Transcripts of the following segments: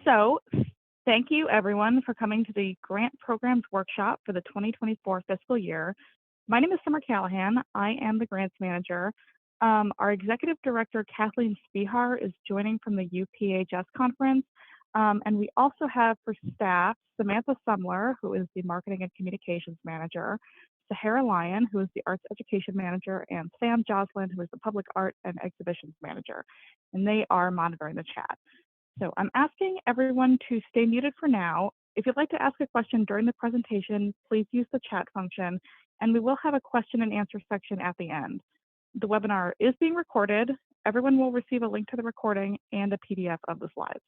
So, thank you everyone for coming to the Grant Programs Workshop for the 2024 fiscal year. My name is Summer Callahan. I am the Grants Manager. Our Executive Director, Kathleen Spihar, is joining from the UPHS conference. And we also have for staff, Samantha Sumler, who is the Marketing and Communications Manager, Sahara Lyon, who is the Arts Education Manager, and Sam Joslin, who is the Public Art and Exhibitions Manager. And they are monitoring the chat. So I'm asking everyone to stay muted for now. If you'd like to ask a question during the presentation, please use the chat function, and we will have a question and answer section at the end. The webinar is being recorded. Everyone will receive a link to the recording and a PDF of the slides.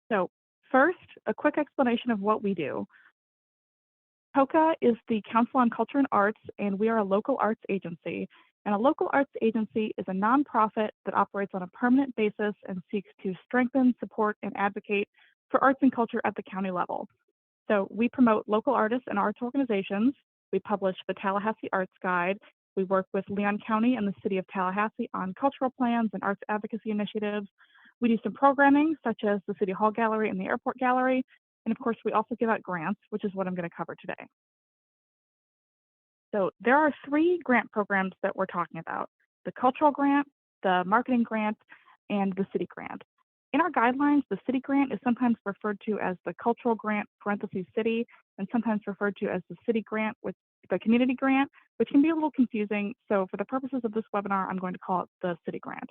So first, a quick explanation of what we do. COCA is the Council on Culture and Arts, and we are a local arts agency. And a local arts agency is a nonprofit that operates on a permanent basis and seeks to strengthen, support, and advocate for arts and culture at the county level. So we promote local artists and arts organizations. We publish the Tallahassee Arts Guide. We work with Leon County and the City of Tallahassee on cultural plans and arts advocacy initiatives. We do some programming, such as the City Hall Gallery and the Airport Gallery. And of course, we also give out grants, which is what I'm going to cover today. So there are 3 grant programs that we're talking about: the cultural grant, the marketing grant, and the city grant. In our guidelines, the city grant is sometimes referred to as the cultural grant parentheses city, and sometimes referred to as the city grant with the community grant, which can be a little confusing. So for the purposes of this webinar, I'm going to call it the city grant.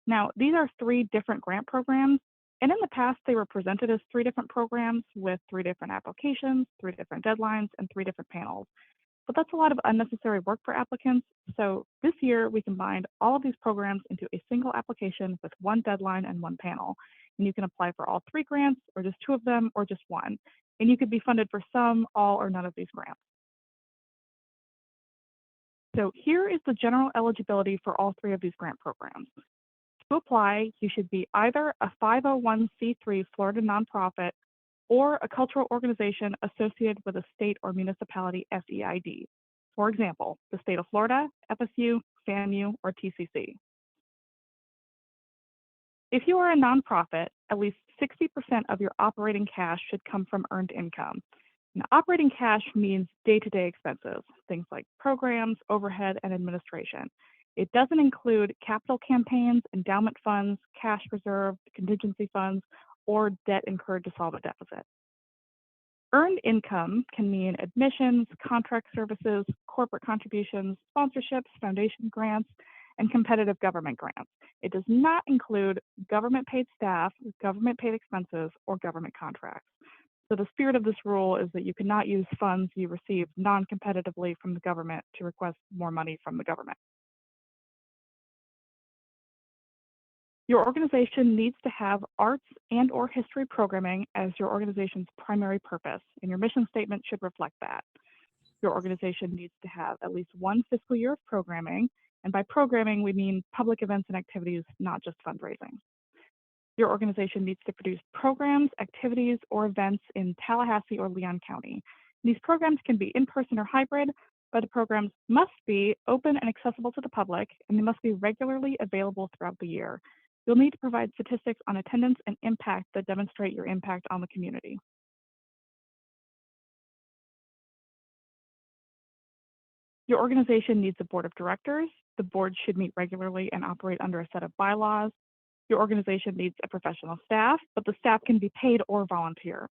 Now, these are 3 different grant programs, and in the past, they were presented as 3 different programs with 3 different applications, 3 different deadlines, and 3 different panels. But that's a lot of unnecessary work for applicants. So this year, we combined all of these programs into a single application with 1 deadline and 1 panel. And you can apply for all 3 grants, or just 2 of them, or just 1. And you could be funded for some, all, or none of these grants. So here is the general eligibility for all 3 of these grant programs. To apply, you should be either a 501c3 Florida nonprofit or a cultural organization associated with a state or municipality FEID. For example, the state of Florida, FSU, FAMU, or TCC. If you are a nonprofit, at least 60% of your operating cash should come from earned income. And operating cash means day-to-day expenses, things like programs, overhead, and administration. It doesn't include capital campaigns, endowment funds, cash reserve, contingency funds, or debt incurred to solve a deficit. Earned income can mean admissions, contract services, corporate contributions, sponsorships, foundation grants, and competitive government grants. It does not include government-paid staff, government-paid expenses, or government contracts. So the spirit of this rule is that you cannot use funds you receive non-competitively from the government to request more money from the government. Your organization needs to have arts and/or history programming as your organization's primary purpose, and your mission statement should reflect that. Your organization needs to have at least 1 fiscal year of programming, and by programming, we mean public events and activities, not just fundraising. Your organization needs to produce programs, activities, or events in Tallahassee or Leon County. These programs can be in-person or hybrid, but the programs must be open and accessible to the public, and they must be regularly available throughout the year. You'll need to provide statistics on attendance and impact that demonstrate your impact on the community. Your organization needs a board of directors. The board should meet regularly and operate under a set of bylaws. Your organization needs a professional staff, but the staff can be paid or volunteer.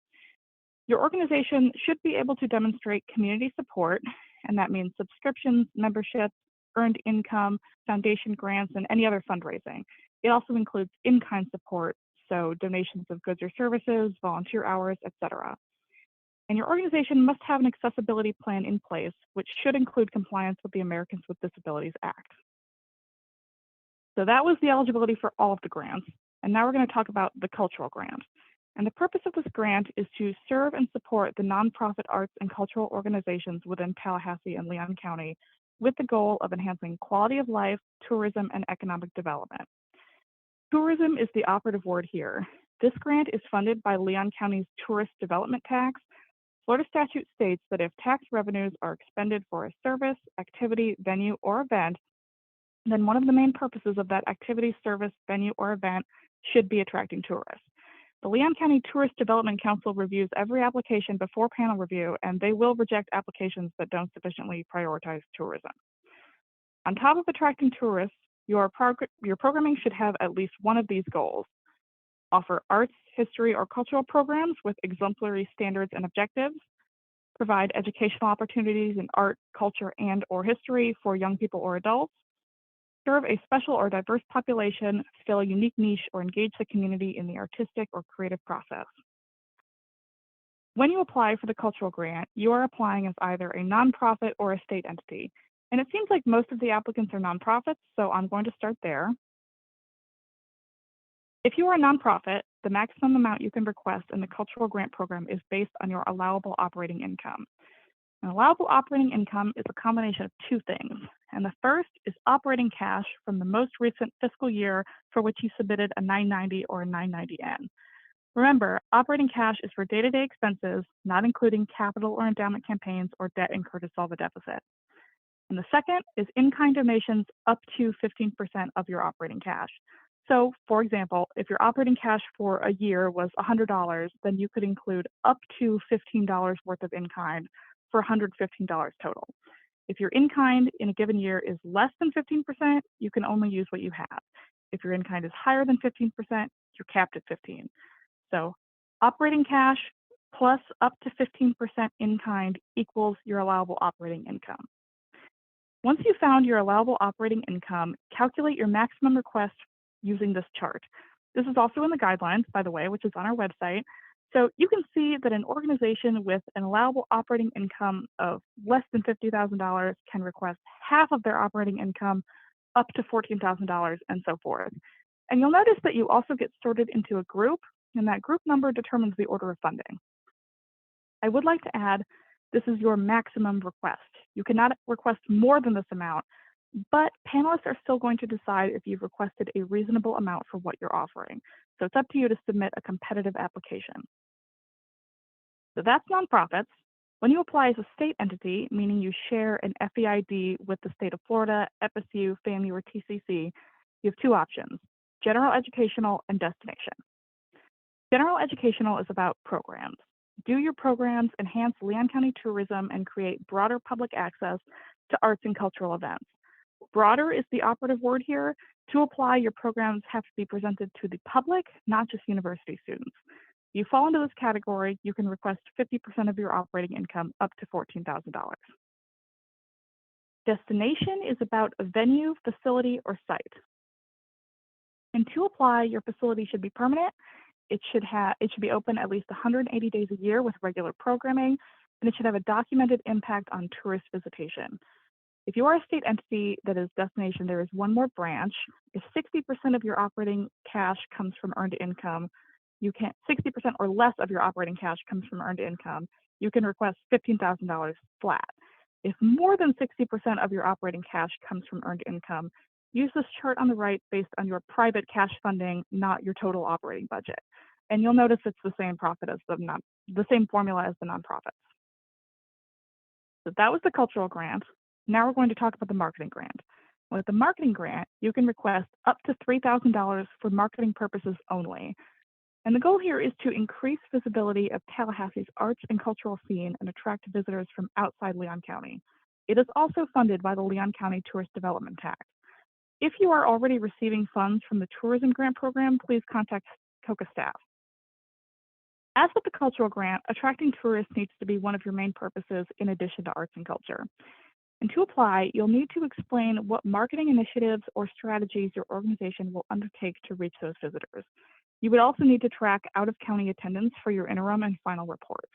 Your organization should be able to demonstrate community support, and that means subscriptions, memberships, earned income, foundation grants, and any other fundraising. It also includes in-kind support, so donations of goods or services, volunteer hours, etc. And your organization must have an accessibility plan in place, which should include compliance with the Americans with Disabilities Act. So that was the eligibility for all of the grants. And now we're going to talk about the cultural grant. And the purpose of this grant is to serve and support the nonprofit arts and cultural organizations within Tallahassee and Leon County with the goal of enhancing quality of life, tourism, and economic development. Tourism is the operative word here. This grant is funded by Leon County's tourist development tax. Florida statute states that if tax revenues are expended for a service, activity, venue, or event then one of the main purposes of that activity, service, venue, or event should be attracting tourists. The Leon County Tourist Development Council reviews every application before panel review, and they will reject applications that don't sufficiently prioritize tourism. On top of attracting tourists, your programming should have at least one of these goals. Offer arts, history, or cultural programs with exemplary standards and objectives. Provide educational opportunities in art, culture, and/or history for young people or adults. Serve a special or diverse population, fill a unique niche, or engage the community in the artistic or creative process. When you apply for the cultural grant, you are applying as either a nonprofit or a state entity. And it seems like most of the applicants are nonprofits, so I'm going to start there. If you are a nonprofit, the maximum amount you can request in the cultural grant program is based on your allowable operating income. An allowable operating income is a combination of two things, and the first is operating cash from the most recent fiscal year for which you submitted a 990 or a 990N. Remember, operating cash is for day-to-day expenses, not including capital or endowment campaigns or debt incurred to solve a deficit. And the second is in-kind donations up to 15% of your operating cash. So, for example, if your operating cash for a year was $100, then you could include up to $15 worth of in-kind for $115 total. If your in-kind in a given year is less than 15%, you can only use what you have. If your in-kind is higher than 15%, you're capped at 15. So operating cash plus up to 15% in-kind equals your allowable operating income. Once you've found your allowable operating income, calculate your maximum request using this chart. This is also in the guidelines, by the way, which is on our website. So you can see that an organization with an allowable operating income of less than $50,000 can request half of their operating income up to $14,000 and so forth. And you'll notice that you also get sorted into a group, and that group number determines the order of funding. I would like to add, this is your maximum request. You cannot request more than this amount, but panelists are still going to decide if you've requested a reasonable amount for what you're offering. So it's up to you to submit a competitive application. So that's nonprofits. When you apply as a state entity, meaning you share an FEID with the state of Florida, FSU, FAMU, or TCC, you have two options, general educational and destination. General educational is about programs. Do your programs enhance Leon County tourism and create broader public access to arts and cultural events? Broader is the operative word here. To apply, your programs have to be presented to the public, not just university students. If you fall into this category, you can request 50% of your operating income up to $14,000. Destination is about a venue, facility, or site. And to apply, your facility should be permanent. It should be open at least 180 days a year with regular programming, and it should have a documented impact on tourist visitation. If you are a state entity that is destination, there is one more branch. If 60% of your operating cash comes from earned income, 60% or less of your operating cash comes from earned income, you can request $15,000 flat. If more than 60% of your operating cash comes from earned income, use this chart on the right based on your private cash funding, not your total operating budget. And you'll notice it's the same the same formula as the nonprofits. So that was the cultural grant. Now we're going to talk about the marketing grant. With the marketing grant, you can request up to $3,000 for marketing purposes only. And the goal here is to increase visibility of Tallahassee's arts and cultural scene and attract visitors from outside Leon County. It is also funded by the Leon County Tourist Development Tax. If you are already receiving funds from the tourism grant program, please contact COCA staff. As with the cultural grant, attracting tourists needs to be one of your main purposes in addition to arts and culture. And to apply, you'll need to explain what marketing initiatives or strategies your organization will undertake to reach those visitors. You would also need to track out-of-county attendance for your interim and final reports.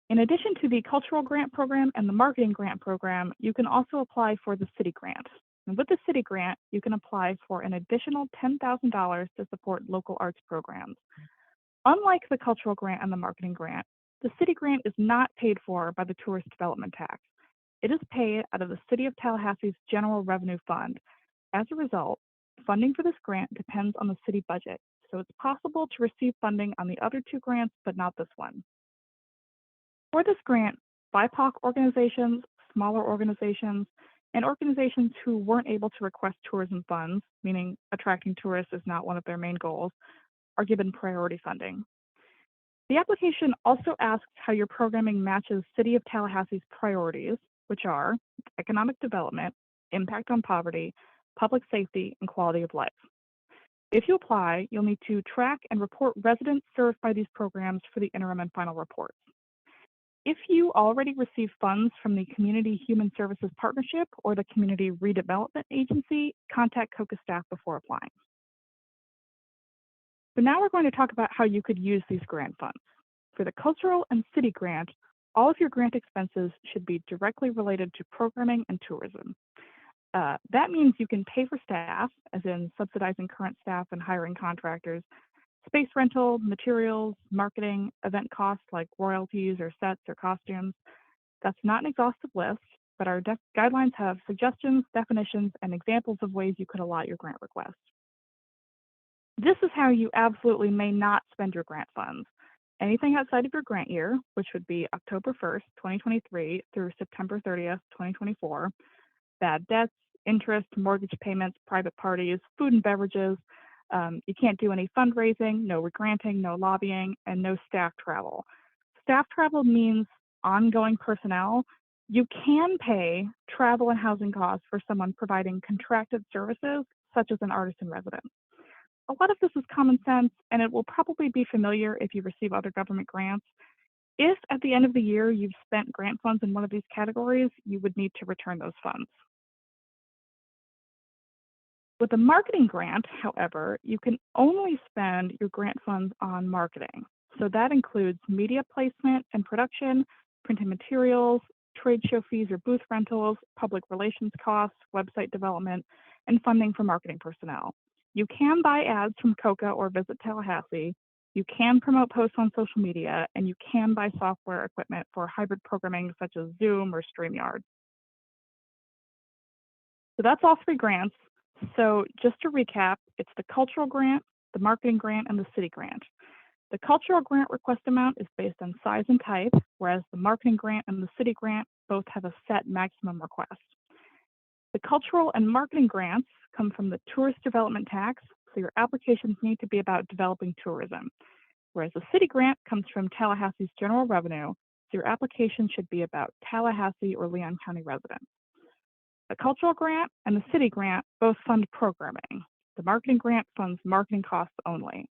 In addition to the cultural grant program and the marketing grant program, you can also apply for the city grant. And with the city grant, you can apply for an additional $10,000 to support local arts programs. Unlike the cultural grant and the marketing grant, the city grant is not paid for by the Tourist Development Tax. It is paid out of the City of Tallahassee's General Revenue Fund. As a result, funding for this grant depends on the city budget, so it's possible to receive funding on the other two grants, but not this one. For this grant, BIPOC organizations, smaller organizations, And organizations who weren't able to request tourism funds, meaning attracting tourists is not one of their main goals, are given priority funding. The application also asks how your programming matches City of Tallahassee's priorities, which are economic development, impact on poverty, public safety, and quality of life. If you apply, you'll need to track and report residents served by these programs for the interim and final reports. If you already receive funds from the Community Human Services Partnership or the Community Redevelopment Agency, contact COCA staff before applying. So now we're going to talk about how you could use these grant funds. For the cultural and city grant, all of your grant expenses should be directly related to programming and tourism. That means you can pay for staff, as in subsidizing current staff and hiring contractors, space rental, materials, marketing, event costs like royalties or sets or costumes. That's not an exhaustive list, but our guidelines have suggestions, definitions, and examples of ways you could allot your grant request. This is how you absolutely may not spend your grant funds. Anything outside of your grant year, which would be October 1st, 2023 through September 30th, 2024, bad debts, interest, mortgage payments, private parties, food and beverages. You can't do any fundraising, no regranting, no lobbying, and no staff travel. Staff travel means ongoing personnel. You can pay travel and housing costs for someone providing contracted services, such as an artist in residence. A lot of this is common sense, and it will probably be familiar if you receive other government grants. If at the end of the year you've spent grant funds in one of these categories, you would need to return those funds. With a marketing grant, however, you can only spend your grant funds on marketing. So that includes media placement and production, printing materials, trade show fees or booth rentals, public relations costs, website development, and funding for marketing personnel. You can buy ads from COCA or Visit Tallahassee. You can promote posts on social media, and you can buy software equipment for hybrid programming such as Zoom or StreamYard. So that's all three grants. So just to recap, it's the cultural grant, the marketing grant, and the city grant. The cultural grant request amount is based on size and type, whereas the marketing grant and the city grant both have a set maximum request. The cultural and marketing grants come from the tourist development tax, so your applications need to be about developing tourism, whereas the city grant comes from Tallahassee's general revenue, so your application should be about Tallahassee or Leon County residents. The cultural grant and the city grant both fund programming. The marketing grant funds marketing costs only.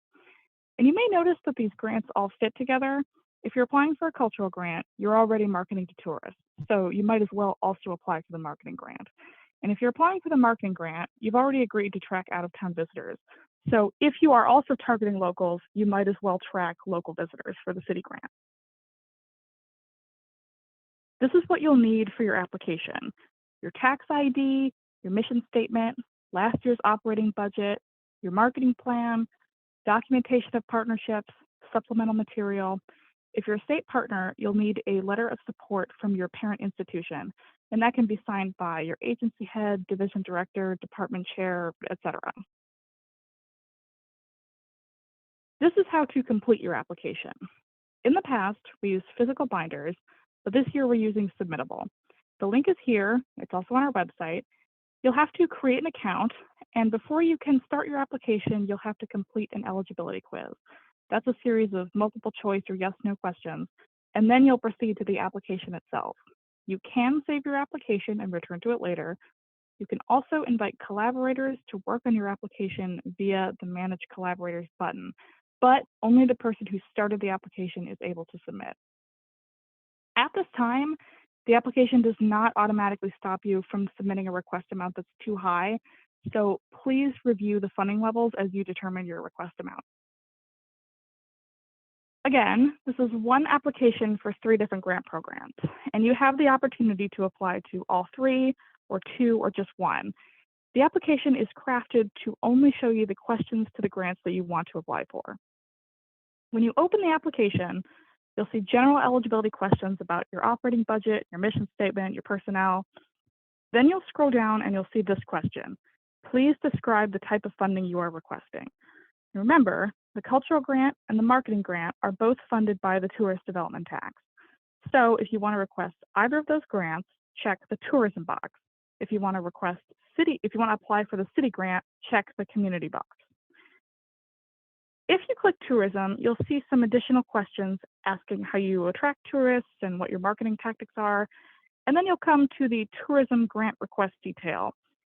And you may notice that these grants all fit together. If you're applying for a cultural grant, you're already marketing to tourists, so you might as well also apply for the marketing grant. And if you're applying for the marketing grant, you've already agreed to track out-of-town visitors. So if you are also targeting locals, you might as well track local visitors for the city grant. This is what you'll need for your application: your tax ID, your mission statement, last year's operating budget, your marketing plan, documentation of partnerships, supplemental material. If you're a state partner, you'll need a letter of support from your parent institution, and that can be signed by your agency head, division director, department chair, etc. This is how to complete your application. In the past, we used physical binders, but this year we're using Submittable. The link is here. It's also on our website. You'll have to create an account, and before you can start your application, you'll have to complete an eligibility quiz. That's a series of multiple choice or yes/no questions, and then you'll proceed to the application itself. You can save your application and return to it later. You can also invite collaborators to work on your application via the Manage Collaborators button, but only the person who started the application is able to submit. At this time, the application does not automatically stop you from submitting a request amount that's too high, so please review the funding levels as you determine your request amount. Again, this is one application for 3 different grant programs, and you have the opportunity to apply to all 3 or 2 or just 1. The application is crafted to only show you the questions to the grants that you want to apply for. When you open the application, you'll see general eligibility questions about your operating budget, your mission statement, your personnel. Then you'll scroll down and you'll see this question: please describe the type of funding you are requesting. Remember, the cultural grant and the marketing grant are both funded by the tourist development tax. So if you want to request either of those grants, check the tourism box. If you want to apply for the city grant, check the community box. If you click tourism, you'll see some additional questions asking how you attract tourists and what your marketing tactics are. And then you'll come to the tourism grant request detail.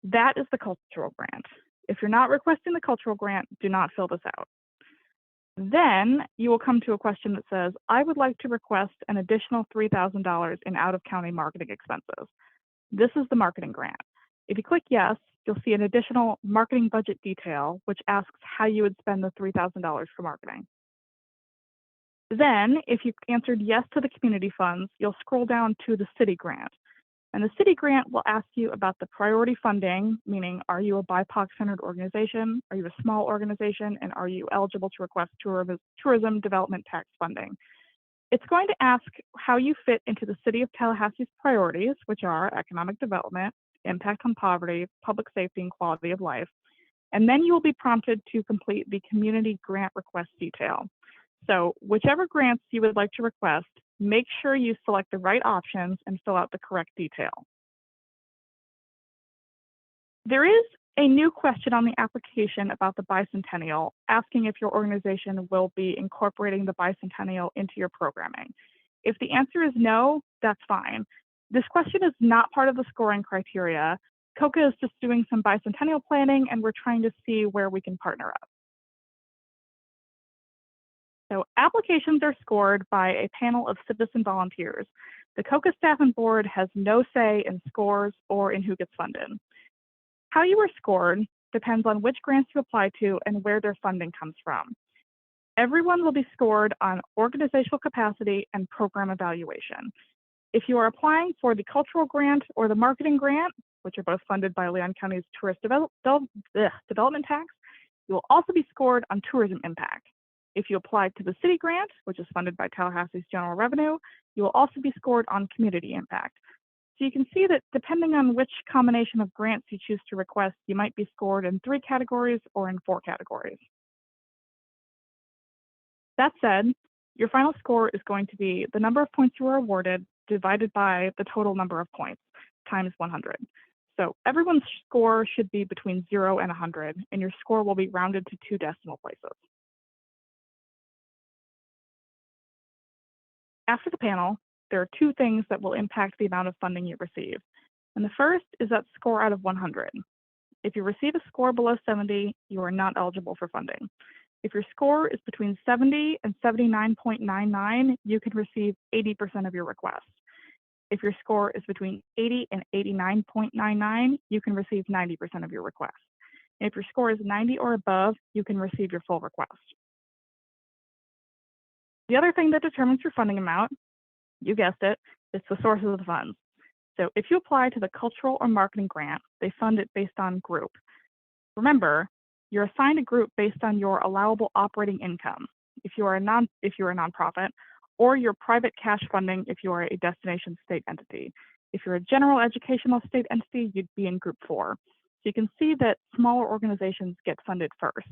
That is the cultural grant. If you're not requesting the cultural grant, do not fill this out. Then you will come to a question that says, I would like to request an additional $3,000 in out-of-county marketing expenses. This is the marketing grant. If you click yes, you'll see an additional marketing budget detail, which asks how you would spend the $3,000 for marketing. Then, if you answered yes to the community funds, you'll scroll down to the city grant. And the city grant will ask you about the priority funding, meaning are you a BIPOC-centered organization, are you a small organization, and are you eligible to request tourism development tax funding? It's going to ask how you fit into the City of Tallahassee's priorities, which are economic development, impact on poverty, public safety, and quality of life. And then you will be prompted to complete the community grant request detail. So whichever grants you would like to request, make sure you select the right options and fill out the correct detail. There is a new question on the application about the Bicentennial, asking if your organization will be incorporating the Bicentennial into your programming. If the answer is no, that's fine. This question is not part of the scoring criteria. COCA is just doing some Bicentennial planning, and we're trying to see where we can partner up. So applications are scored by a panel of citizen volunteers. The COCA staff and board has no say in scores or in who gets funded. How you are scored depends on which grants you apply to and where their funding comes from. Everyone will be scored on organizational capacity and program evaluation. If you are applying for the cultural grant or the marketing grant, which are both funded by Leon County's tourist development tax, you will also be scored on tourism impact. If you apply to the city grant, which is funded by Tallahassee's general revenue, you will also be scored on community impact. So you can see that depending on which combination of grants you choose to request, you might be scored in 3 categories or in 4 categories. That said, your final score is going to be the number of points you were awarded divided by the total number of points times 100. So everyone's score should be between 0 and 100, and your score will be rounded to 2 decimal places. After the panel, there are 2 things that will impact the amount of funding you receive. And the first is that score out of 100. If you receive a score below 70, you are not eligible for funding. If your score is between 70 and 79.99, you can receive 80% of your request. If your score is between 80 and 89.99, you can receive 90% of your request. And if your score is 90 or above, you can receive your full request. The other thing that determines your funding amount, you guessed it, is the sources of the funds. So if you apply to the cultural or marketing grant, they fund it based on group. Remember, you're assigned a group based on your allowable operating income, if you are a nonprofit, or your private cash funding if you are a destination state entity. If you're a general educational state entity, you'd be in group 4. So you can see that smaller organizations get funded first.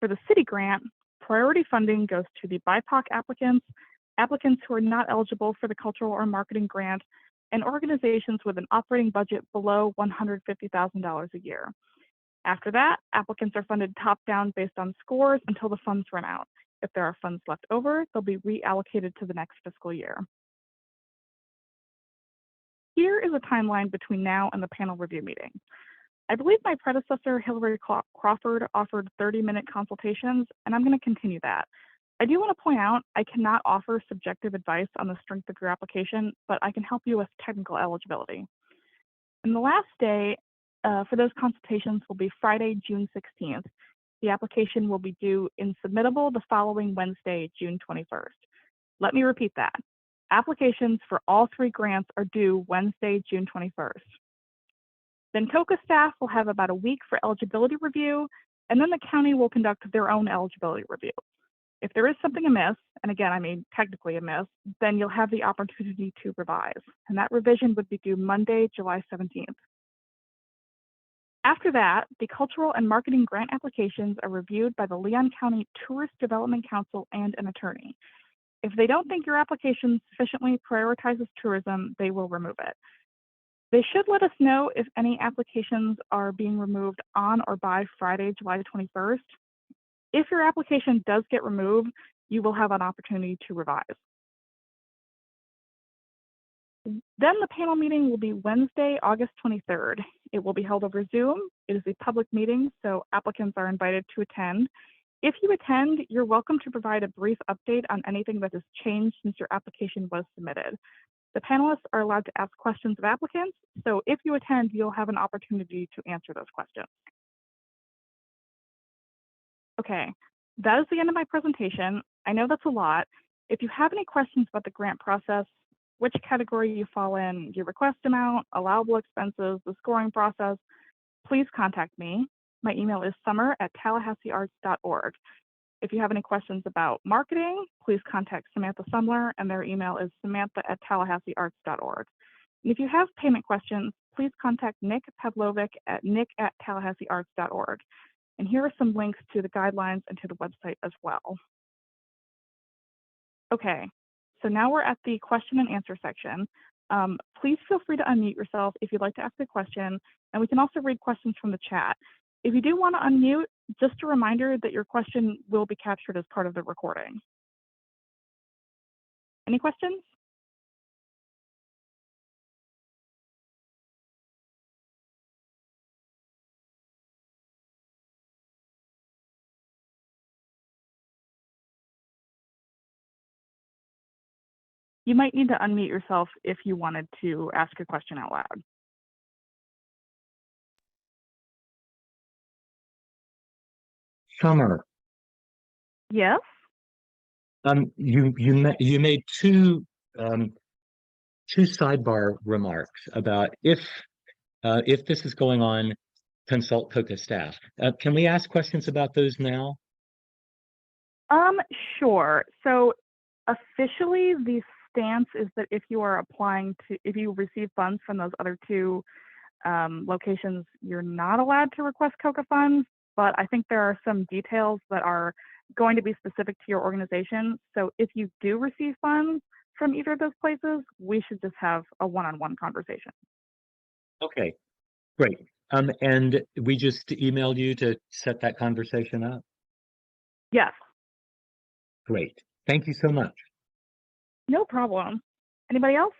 For the city grant, priority funding goes to the BIPOC applicants, applicants who are not eligible for the cultural or marketing grant, and organizations with an operating budget below $150,000 a year. After that, applicants are funded top-down based on scores until the funds run out. If there are funds left over, they'll be reallocated to the next fiscal year. Here is a timeline between now and the panel review meeting. I believe my predecessor, Hillary Crawford, offered 30-minute consultations, and I'm going to continue that. I do want to point out I cannot offer subjective advice on the strength of your application, but I can help you with technical eligibility. And the last day for those consultations will be Friday, June 16th. The application will be due in submittable the following Wednesday, June 21st. Let me repeat that. Applications for all 3 grants are due Wednesday, June 21st. Then COCA staff will have about a week for eligibility review, and then the county will conduct their own eligibility review. If there is something amiss, and again, I mean technically amiss, then you'll have the opportunity to revise, and that revision would be due Monday, July 17th. After that, the cultural and marketing grant applications are reviewed by the Leon County Tourist Development Council and an attorney. If they don't think your application sufficiently prioritizes tourism, they will remove it. They should let us know if any applications are being removed on or by Friday, July 21st. If your application does get removed, you will have an opportunity to revise. Then the panel meeting will be Wednesday, August 23rd. It will be held over Zoom. It is a public meeting, so applicants are invited to attend. If you attend, you're welcome to provide a brief update on anything that has changed since your application was submitted. The panelists are allowed to ask questions of applicants, so if you attend, you'll have an opportunity to answer those questions. Okay, that is the end of my presentation. I know that's a lot. If you have any questions about the grant process, which category you fall in, your request amount, allowable expenses, the scoring process, please contact me. My email is summer@tallahasseearts.org. If you have any questions about marketing, please contact Samantha Sumler, and their email is samantha@tallahasseearts.org. And if you have payment questions, please contact Nick Pavlovic at nick@tallahasseearts.org. And here are some links to the guidelines and to the website as well. Okay, so now we're at the question and answer section. Please feel free to unmute yourself if you'd like to ask a question, and we can also read questions from the chat. If you do want to unmute, just a reminder that your question will be captured as part of the recording. Any questions? You might need to unmute yourself if you wanted to ask a question out loud. Summer, Yes? you made two sidebar remarks about if this is going on, consult COCA staff. Can we ask questions about those now? Sure. So officially, the stance is that if you are applying to, if you receive funds from those other two locations, you're not allowed to request COCA funds, but I think there are some details that are going to be specific to your organization. So if you do receive funds from either of those places, we should just have a one-on-one conversation. Okay, great. And we just emailed you to set that conversation up? Yes. Great. Thank you so much. No problem. Anybody else?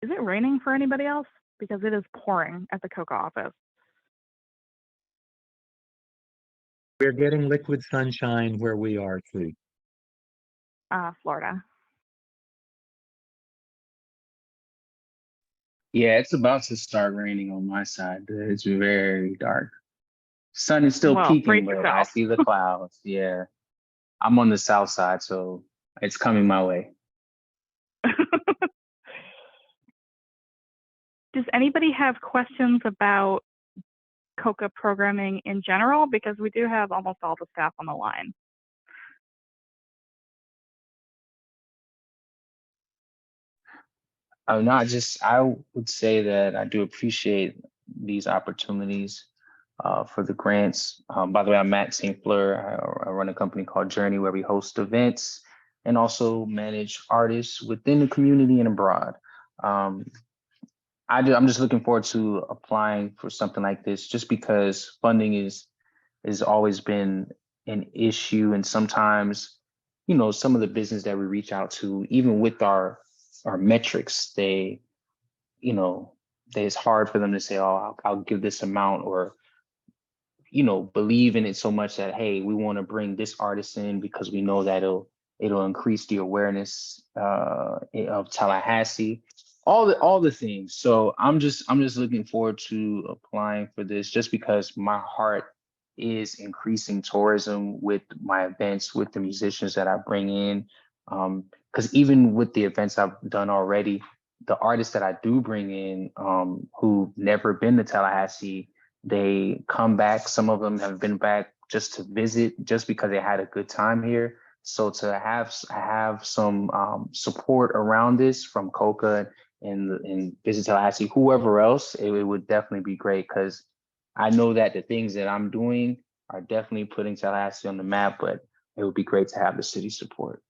Is it raining for anybody else? Because it is pouring at the COCA office. We're getting liquid sunshine where we are too. Florida. Yeah, it's about to start raining on my side. It's very dark. Sun is still Well, peeking, brace but I yourself. see the clouds. Yeah. I'm on the south side, so it's coming my way. Does anybody have questions about COCA programming in general? Because we do have almost all the staff on the line. No, I would say that I do appreciate these opportunities for the grants. By the way, I'm Matt St. Fleur. I run a company called Journey where we host events and also manage artists within the community and abroad. I'm just looking forward to applying for something like this just because funding has always been an issue. And sometimes, you know, some of the business that we reach out to, even with our metrics, it's hard for them to say, oh, I'll give this amount, or, you know, believe in it so much that, hey, we want to bring this artist in because we know that it'll increase the awareness of Tallahassee, all the things. So I'm just looking forward to applying for this just because my heart is increasing tourism with my events, with the musicians that I bring in. Because even with the events I've done already, the artists that I do bring in who've never been to Tallahassee, they come back. Some of them have been back just to visit, just because they had a good time here. So to have some support around this from COCA and Visit Tallahassee, whoever else, it would definitely be great, because I know that the things that I'm doing are definitely putting Tallahassee on the map, but it would be great to have the city support.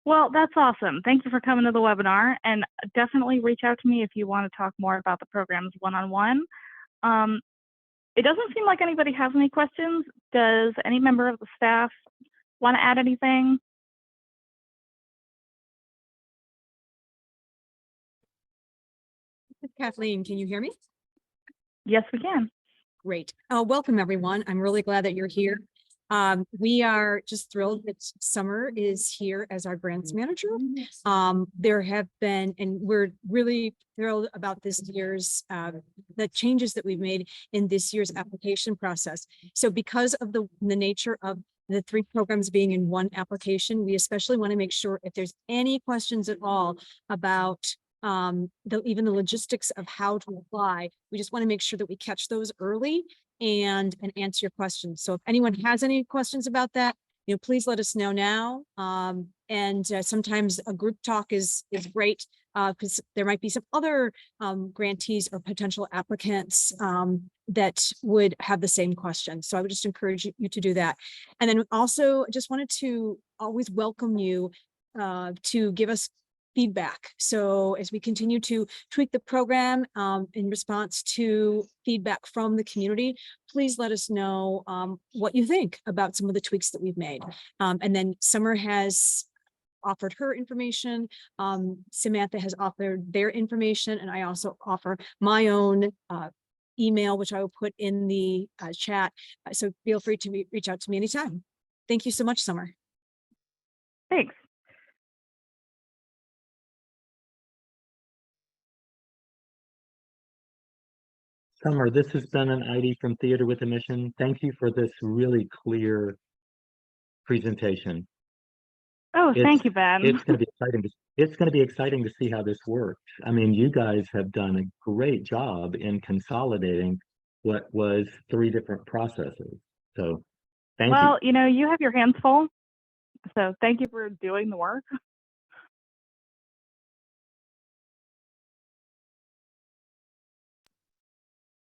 Well, that's awesome. Thank you for coming to the webinar, and definitely reach out to me if you want to talk more about the programs one-on-one. It doesn't seem like anybody has any questions. Does any member of the staff want to add anything? Kathleen, can you hear me? Yes, we can. Great. Welcome, everyone. I'm really glad that you're here. We are just thrilled that Summer is here as our grants manager. There have been, and we're really thrilled about this year's, the changes that we've made in this year's application process. So because of the nature of the 3 programs being in one application, we especially want to make sure if there's any questions at all about even the logistics of how to apply, we just want to make sure that we catch those early and answer your questions. So if anyone has any questions about that, please let us know now. Sometimes a group talk is great, because there might be some other grantees or potential applicants that would have the same question. So I would just encourage you to do that. And then also just wanted to always welcome you to give us feedback. So as we continue to tweak the program in response to feedback from the community, please let us know what you think about some of the tweaks that we've made. And then Summer has offered her information. Samantha has offered their information, and I also offer my own email, which I will put in the chat. So feel free to reach out to me anytime. Thank you so much, Summer. Thanks. Summer, this has been an ID from Theater with a Mission. Thank you for this really clear presentation. Oh, thank you, Ben. It's going to be exciting. It's going to be exciting to see how this works. I mean, you guys have done a great job in consolidating what was 3 different processes. So thank you. Well, you have your hands full. So thank you for doing the work.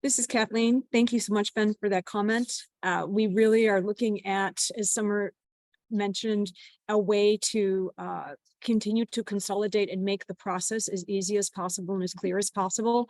This is Kathleen. Thank you so much, Ben, for that comment. We really are looking at, as Summer mentioned, a way to continue to consolidate and make the process as easy as possible and as clear as possible.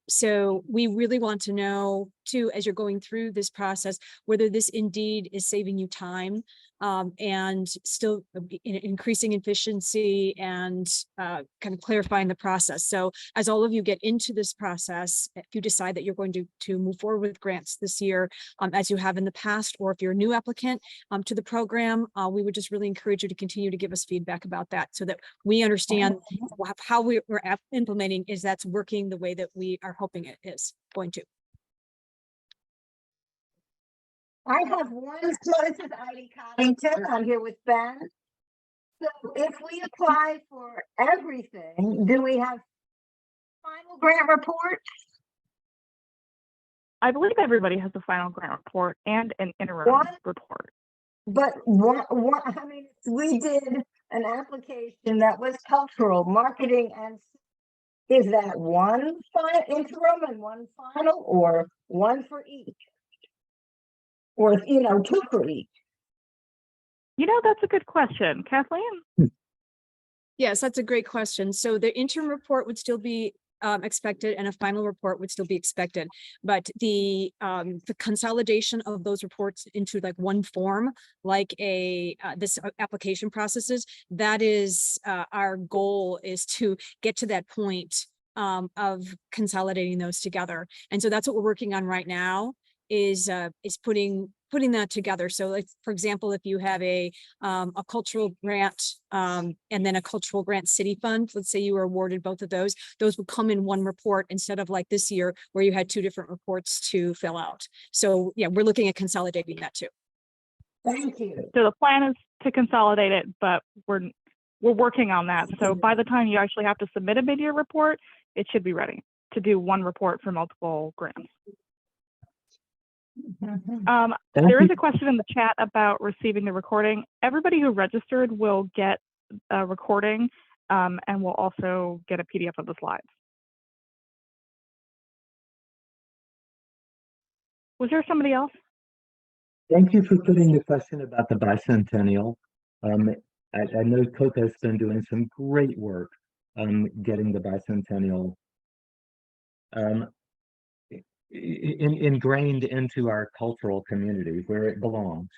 So we really want to know too, as you're going through this process, whether this indeed is saving you time and still increasing efficiency and kind of clarifying the process. So as all of you get into this process, if you decide that you're going to move forward with grants this year, as you have in the past, or if you're a new applicant to the program, we would just really encourage you to continue to give us feedback about that so that we understand how we're implementing is that's working the way that we are hoping it is going to. I have one, so this is Heidi Coddington. I'm here with Ben. So if we apply for everything, do we have final grant report? I believe everybody has a final grant report and an interim report. But what, I mean, we did an application that was cultural, marketing, and is that one interim and one final, or one for each? Or, 2 for each? That's a good question. Kathleen? Yes, that's a great question. So the interim report would still be expected and a final report would still be expected. But the consolidation of those reports into like one form, like this application processes, that is our goal, is to get to that point of consolidating those together. And so that's what we're working on right now, is putting that together. So like, for example, if you have a cultural grant and then a cultural grant city fund, let's say you were awarded both of those would come in one report instead of like this year where you had 2 different reports to fill out. So yeah, we're looking at consolidating that too. Thank you. So the plan is to consolidate it, but we're working on that. So by the time you actually have to submit a mid-year report, it should be ready to do one report for multiple grants. Thank There is you. a question in the chat about receiving the recording. Everybody who registered will get a recording, and will also get a PDF of the slides. Was there somebody else? Thank you for putting the question about the bicentennial. I know COCA has been doing some great work getting the bicentennial ingrained into our cultural community where it belongs.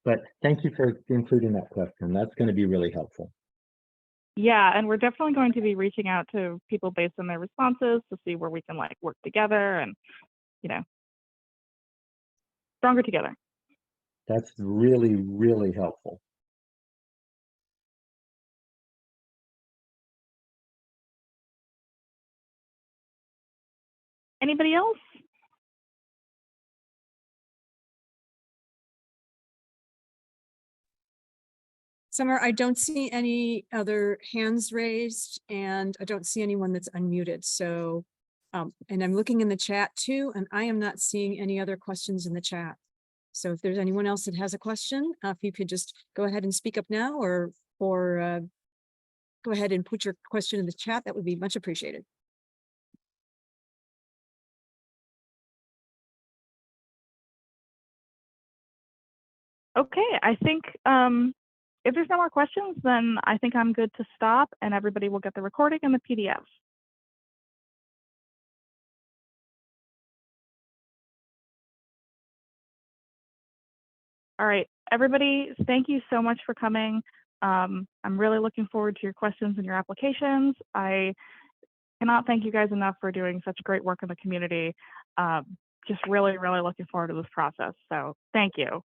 But thank you for including that question. That's going to be really helpful. Yeah, and we're definitely going to be reaching out to people based on their responses to see where we can like work together and, you know, stronger together. That's really, really helpful. Anybody else? Summer, I don't see any other hands raised and I don't see anyone that's unmuted. So, and I'm looking in the chat too, and I am not seeing any other questions in the chat. So if there's anyone else that has a question, if you could just go ahead and speak up now or go ahead and put your question in the chat, that would be much appreciated. Okay, I think if there's no more questions, then I think I'm good to stop and everybody will get the recording and the PDF. All right, everybody, thank you so much for coming. I'm really looking forward to your questions and your applications. I cannot thank you guys enough for doing such great work in the community. Just really, really looking forward to this process. So thank you.